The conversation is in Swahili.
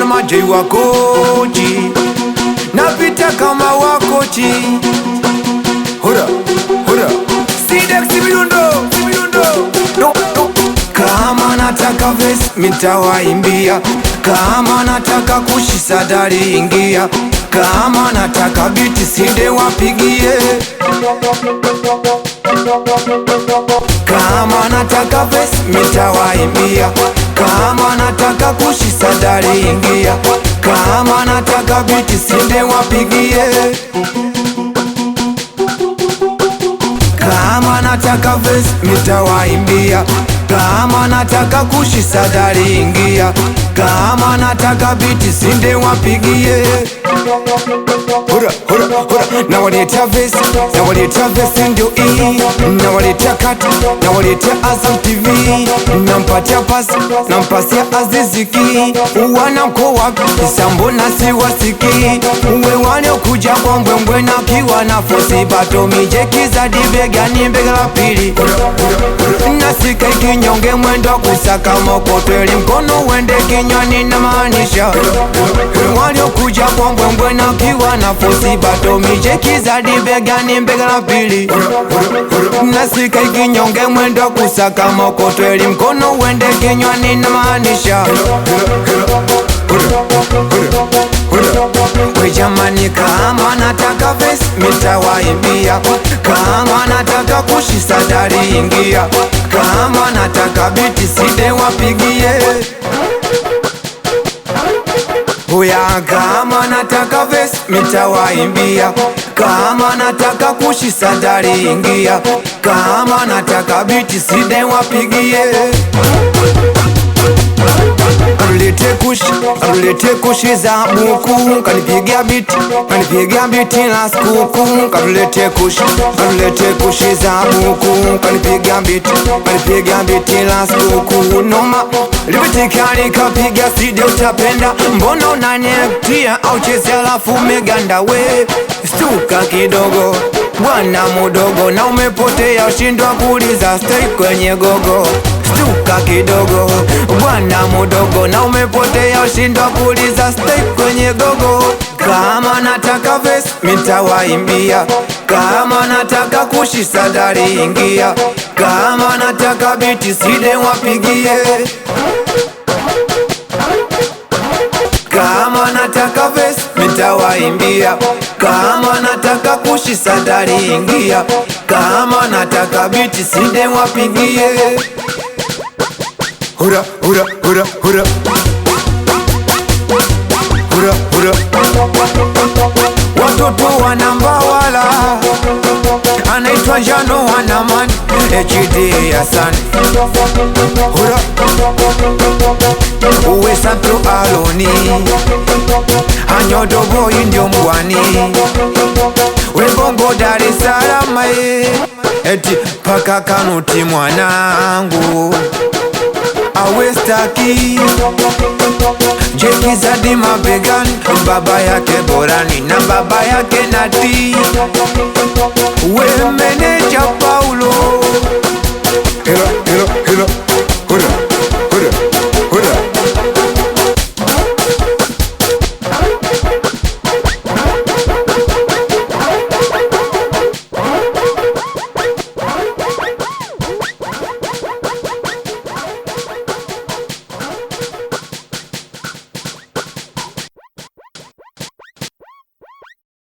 majei wakochi, napita kama wakochi. Hura Sidex midundo no. Kama nataka verse mitawaimbia, kama nataka kushisadari ingia, kama nataka biti side wapigie, kama nataka verse mitawaimbia, kama nataka kushisadari ingia, kama nataka biti side wapigie, kama nataka verse mitawaimbia, kama nataka kushisadari ingia, kama nataka biti sinde wapigie. Hura na waleta verse, na waleta verse ndio hii, na waleta cut, na waleta Azam TV, nampatia pass, nampasia Aziziki, wanako wapi sambona si wasiki, uwe wale kuja kwa mbwembwe na kiwa na fosi bato mijeki za dibegani mbega la pili. Nasika ikinyonge mwendo kusaka mokotweli mkono wende kinywani na maanisha, wale kuja kwa mbwembwe na kiwa na fosi bato mijeki za dibegani mbega la pili. Nasika ikinyonge mwendo kusaka mokotweli mkono wende kinywani na maanisha. We jamani, kama nataka verse mitawaimbia, kama nataka kushisadari ingia, kama nataka biti side wapigie. Oya, kama nataka verse mitawaimbia, kama nataka kushisadari ingia, kama nataka biti side wapigie. Arulete kushi za buku, kanipigia biti la skuku. Arulete kushi za buku, kanipigia biti la skuku. Noma, libitikani kapiga side utapenda, mbona unaniektia au chezi alafu meganda we. Stuka kidogo, bwana mudogo, na umepotea ushindwa kuuliza stay kwenye gogo. Stuka kidogo, bwana mudogo, na umepotea ushindwa kuuliza stay kwenye gogo. Kama nataka verse mitawaimbia, kama nataka kushisadari ingia, kama nataka biti side wapigie, kama nataka verse mitawaimbia, kama nataka kushisadari ingia, kama nataka biti side wapigie. Hura watoto wanambawala, anaitwa Jano Wanaman HD Hasani. Hura uwe Santo Aloni, Anyodo boy ndio mbwani, we Bongo Dar es Salaam eti paka Kanuti mwanangu awestaki jeki zadi mabegani, baba yake Borani na baba yake Nati, we meneja Paulo. Hila